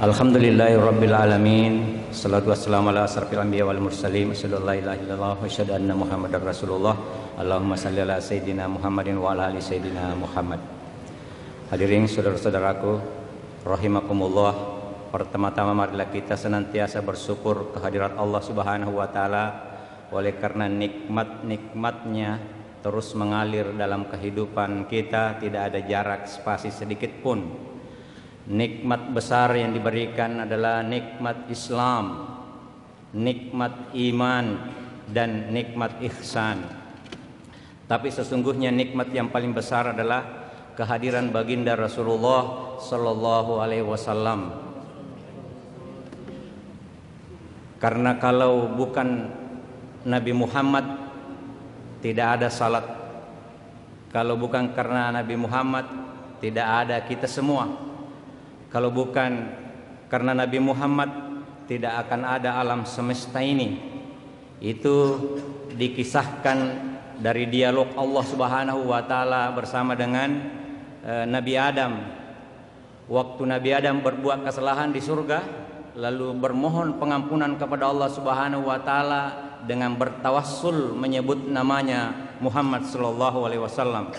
Alhamdulillahirabbil alamin. Shalatu wassalamu ala asyrafil anbiya wal mursalin. Asyhadu an la ilaha illallah wa asyhadu anna Muhammadar Rasulullah. Allahumma shalli ala sayyidina Muhammadin wa ala ali sayyidina Muhammad. Hadirin saudara-saudaraku rahimakumullah, pertama-tama marilah kita senantiasa bersyukur kehadirat Allah Subhanahu wa taala oleh karena nikmat-nikmatnya terus mengalir dalam kehidupan kita, tidak ada jarak spasi sedikit pun. Nikmat besar yang diberikan adalah nikmat Islam, nikmat iman, dan nikmat ihsan. Tapi sesungguhnya nikmat yang paling besar adalah kehadiran baginda Rasulullah Sallallahu Alaihi Wasallam. Karena kalau bukan Nabi Muhammad tidak ada salat. Kalau bukan karena Nabi Muhammad tidak ada kita semua. Kalau bukan karena Nabi Muhammad tidak akan ada alam semesta ini. Itu dikisahkan dari dialog Allah Subhanahu wa taala bersama dengan Nabi Adam. Waktu Nabi Adam berbuat kesalahan di surga, lalu bermohon pengampunan kepada Allah Subhanahu wa taala dengan bertawassul menyebut namanya Muhammad sallallahu alaihi wasallam.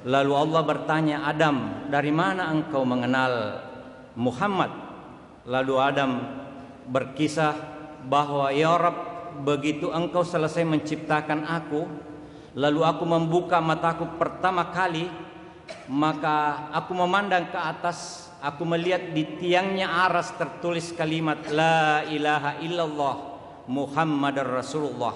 Lalu Allah bertanya, "Adam, dari mana engkau mengenal Muhammad?" Lalu Adam berkisah bahwa, "Ya Rabb, begitu engkau selesai menciptakan aku, lalu aku membuka mataku pertama kali, maka aku memandang ke atas, aku melihat di tiangnya aras tertulis kalimat La ilaha illallah Muhammadar Rasulullah.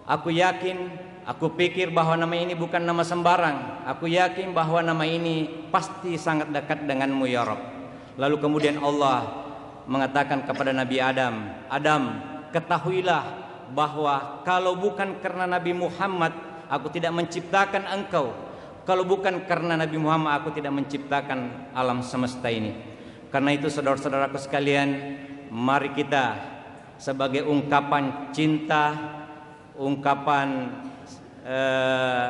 Aku yakin, aku pikir bahwa nama ini bukan nama sembarang. Aku yakin bahwa nama ini pasti sangat dekat denganmu ya Rabb." Lalu kemudian Allah mengatakan kepada Nabi Adam, "Adam, ketahuilah bahwa kalau bukan karena Nabi Muhammad aku tidak menciptakan engkau. Kalau bukan karena Nabi Muhammad aku tidak menciptakan alam semesta ini." Karena itu saudara-saudaraku sekalian, mari kita sebagai ungkapan cinta, ungkapan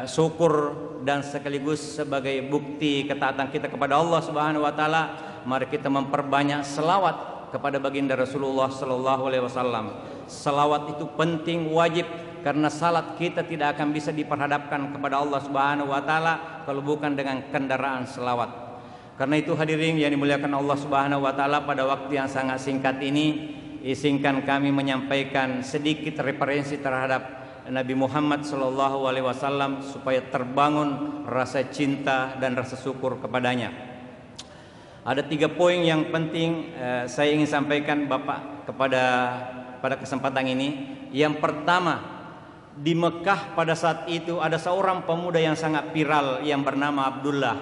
syukur, dan sekaligus sebagai bukti ketaatan kita kepada Allah Subhanahu wa taala, mari kita memperbanyak selawat kepada baginda Rasulullah sallallahu alaihi wasallam. Selawat itu penting, wajib, karena salat kita tidak akan bisa diperhadapkan kepada Allah Subhanahu wa taala kalau bukan dengan kendaraan selawat. Karena itu hadirin yang dimuliakan Allah Subhanahu wa taala, pada waktu yang sangat singkat ini izinkan kami menyampaikan sedikit referensi terhadap Nabi Muhammad sallallahu alaihi wasallam supaya terbangun rasa cinta dan rasa syukur kepadanya. Ada 3 poin yang penting saya ingin sampaikan Bapak pada kesempatan ini. Yang pertama, di Mekah pada saat itu ada seorang pemuda yang sangat viral yang bernama Abdullah.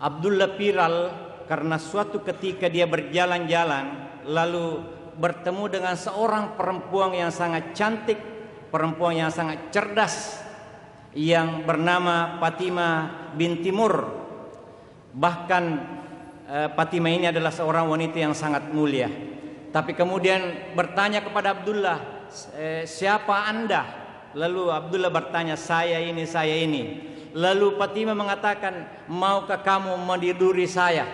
Abdullah viral karena suatu ketika dia berjalan-jalan lalu bertemu dengan seorang perempuan yang sangat cantik, perempuan yang sangat cerdas yang bernama Fatimah binti Mur. Bahkan Fatimah ini adalah seorang wanita yang sangat mulia. Tapi kemudian bertanya kepada Abdullah, "Siapa Anda?" Lalu Abdullah bertanya, saya ini." Lalu Fatimah mengatakan, "Maukah kamu meniduri saya?"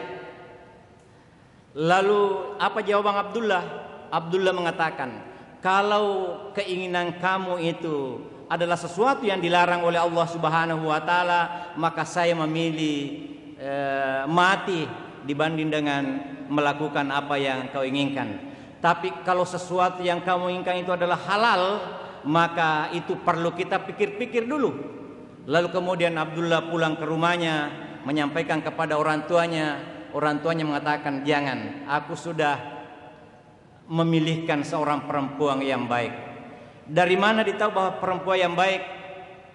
Lalu apa jawaban Abdullah? Abdullah mengatakan, "Kalau keinginan kamu itu adalah sesuatu yang dilarang oleh Allah Subhanahu wa taala, maka saya memilih mati dibanding dengan melakukan apa yang kau inginkan. Tapi kalau sesuatu yang kamu inginkan itu adalah halal, maka itu perlu kita pikir-pikir dulu." Lalu kemudian Abdullah pulang ke rumahnya, menyampaikan kepada orang tuanya. Orang tuanya mengatakan, "Jangan, aku sudah memilihkan seorang perempuan yang baik." Dari mana ditahu bahwa perempuan yang baik?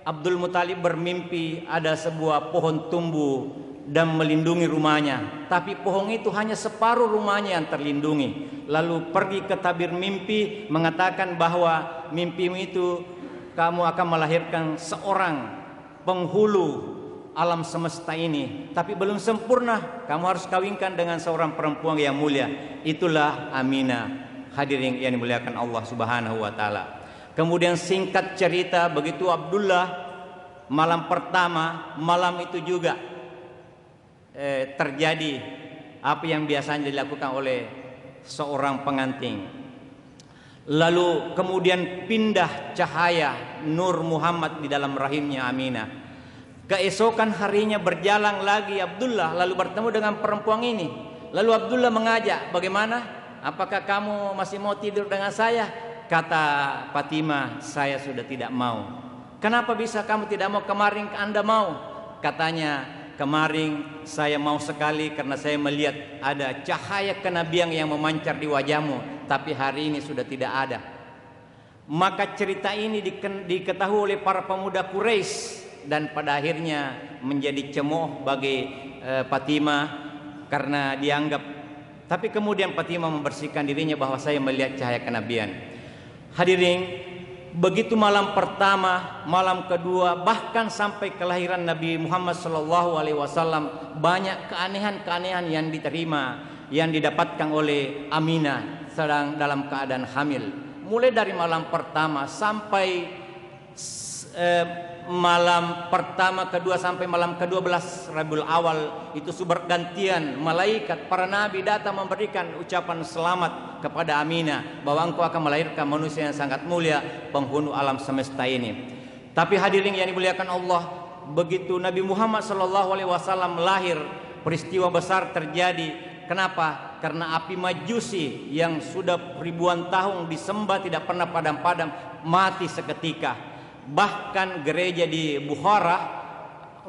Abdul Muthalib bermimpi ada sebuah pohon tumbuh dan melindungi rumahnya, tapi pohon itu hanya separuh rumahnya yang terlindungi. Lalu pergi ke tabir mimpi, mengatakan bahwa mimpimu itu kamu akan melahirkan seorang penghulu alam semesta ini, tapi belum sempurna, kamu harus kawinkan dengan seorang perempuan yang mulia. Itulah Aminah. Hadirin yang dimuliakan Allah Subhanahu wa taala. Kemudian singkat cerita, begitu Abdullah malam pertama, malam itu juga terjadi apa yang biasanya dilakukan oleh seorang pengantin. Lalu kemudian pindah cahaya Nur Muhammad di dalam rahimnya Aminah. Keesokan harinya berjalan lagi Abdullah lalu bertemu dengan perempuan ini. Lalu Abdullah mengajak, bagaimana? Apakah kamu masih mau tidur dengan saya? Kata Fatimah, saya sudah tidak mau. Kenapa bisa kamu tidak mau? Kemarin Anda mau. Katanya, kemarin saya mau sekali karena saya melihat ada cahaya kenabian yang memancar di wajahmu, tapi hari ini sudah tidak ada. Maka cerita ini diketahui oleh para pemuda Quraisy dan pada akhirnya menjadi cemooh bagi Fatimah karena dianggap. Tapi kemudian Fatimah membersihkan dirinya bahwa saya melihat cahaya kenabian. Hadirin, begitu malam pertama, malam kedua, bahkan sampai kelahiran Nabi Muhammad SAW, banyak keanehan-keanehan yang diterima, yang didapatkan oleh Aminah sedang dalam keadaan hamil. Mulai dari malam pertama sampai malam pertama, kedua sampai malam ke-12 Rabiul Awal, itu bergantian malaikat para nabi datang memberikan ucapan selamat kepada Aminah bahwa engkau akan melahirkan manusia yang sangat mulia, penghuni alam semesta ini. Tapi hadirin yang dimuliakan Allah, begitu Nabi Muhammad SAW lahir, peristiwa besar terjadi. Kenapa? Karena api Majusi yang sudah ribuan tahun disembah tidak pernah padam-padam mati seketika. Bahkan gereja di Bukhara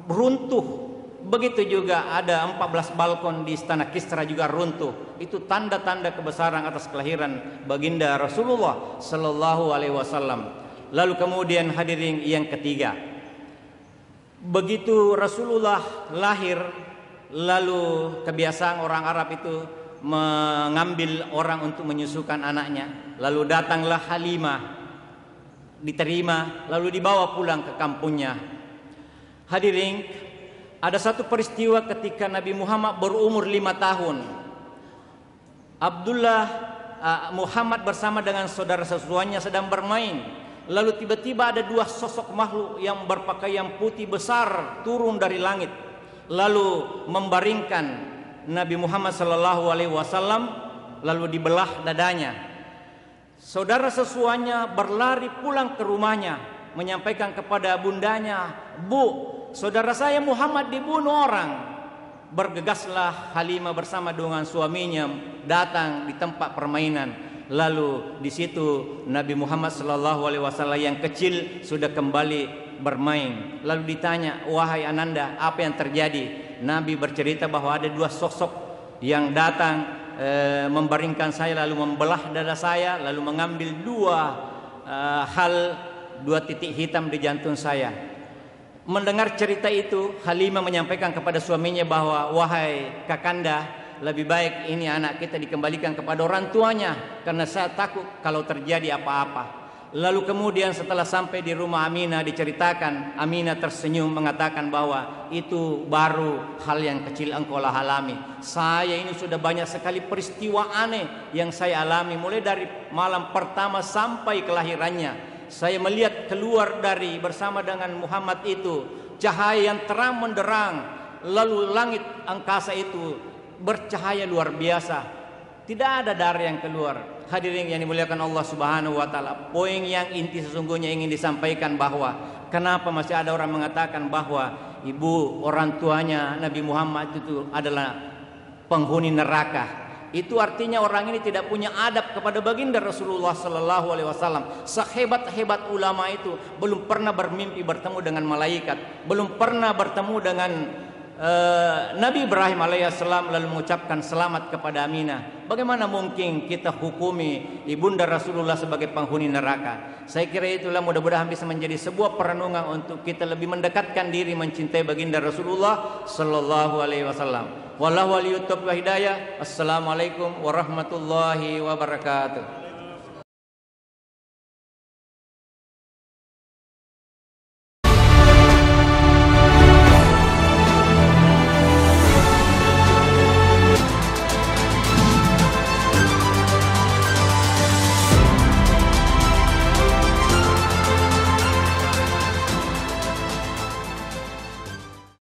runtuh. Begitu juga ada 14 balkon di Istana Kisra juga runtuh. Itu tanda-tanda kebesaran atas kelahiran baginda Rasulullah sallallahu alaihi wasallam. Lalu kemudian hadirin yang ketiga, begitu Rasulullah lahir, lalu kebiasaan orang Arab itu mengambil orang untuk menyusukan anaknya. Lalu datanglah Halimah, diterima lalu dibawa pulang ke kampungnya. Hadirin, ada satu peristiwa ketika Nabi Muhammad berumur 5 tahun. Muhammad bersama dengan saudara sesuanya sedang bermain. Lalu tiba-tiba ada dua sosok makhluk yang berpakaian putih besar turun dari langit, lalu membaringkan Nabi Muhammad SAW, lalu dibelah dadanya. Saudara sesuanya berlari pulang ke rumahnya, menyampaikan kepada bundanya, "Bu, saudara saya Muhammad dibunuh orang." Bergegaslah Halimah bersama dengan suaminya datang di tempat permainan. Lalu di situ Nabi Muhammad SAW yang kecil sudah kembali bermain. Lalu ditanya, "Wahai Ananda, apa yang terjadi?" Nabi bercerita bahwa ada dua sosok yang datang membaringkan saya, lalu membelah dada saya, lalu mengambil dua titik hitam di jantung saya. Mendengar cerita itu, Halimah menyampaikan kepada suaminya bahwa, "Wahai kakanda, lebih baik ini anak kita dikembalikan kepada orang tuanya karena saya takut kalau terjadi apa-apa." Lalu kemudian setelah sampai di rumah Aminah diceritakan, Aminah tersenyum mengatakan bahwa itu baru hal yang kecil engkau lah alami. Saya ini sudah banyak sekali peristiwa aneh yang saya alami mulai dari malam pertama sampai kelahirannya. Saya melihat keluar dari bersama dengan Muhammad itu cahaya yang terang menderang, lalu langit angkasa itu bercahaya luar biasa. Tidak ada darah yang keluar. Hadirin yang dimuliakan Allah Subhanahu wa taala, poin yang inti sesungguhnya ingin disampaikan bahwa kenapa masih ada orang mengatakan bahwa ibu orang tuanya Nabi Muhammad itu adalah penghuni neraka. Itu artinya orang ini tidak punya adab kepada baginda Rasulullah sallallahu alaihi wasallam. Sehebat-hebat ulama itu belum pernah bermimpi bertemu dengan malaikat, belum pernah bertemu dengan Nabi Ibrahim alaihissalam lalu mengucapkan selamat kepada Aminah. Bagaimana mungkin kita hukumi ibunda Rasulullah sebagai penghuni neraka? Saya kira itulah mudah-mudahan bisa menjadi sebuah perenungan untuk kita lebih mendekatkan diri mencintai baginda Rasulullah sallallahu alaihi wasallam. Wallahu waliyut taufiq wa hidayah. Assalamualaikum warahmatullahi wabarakatuh.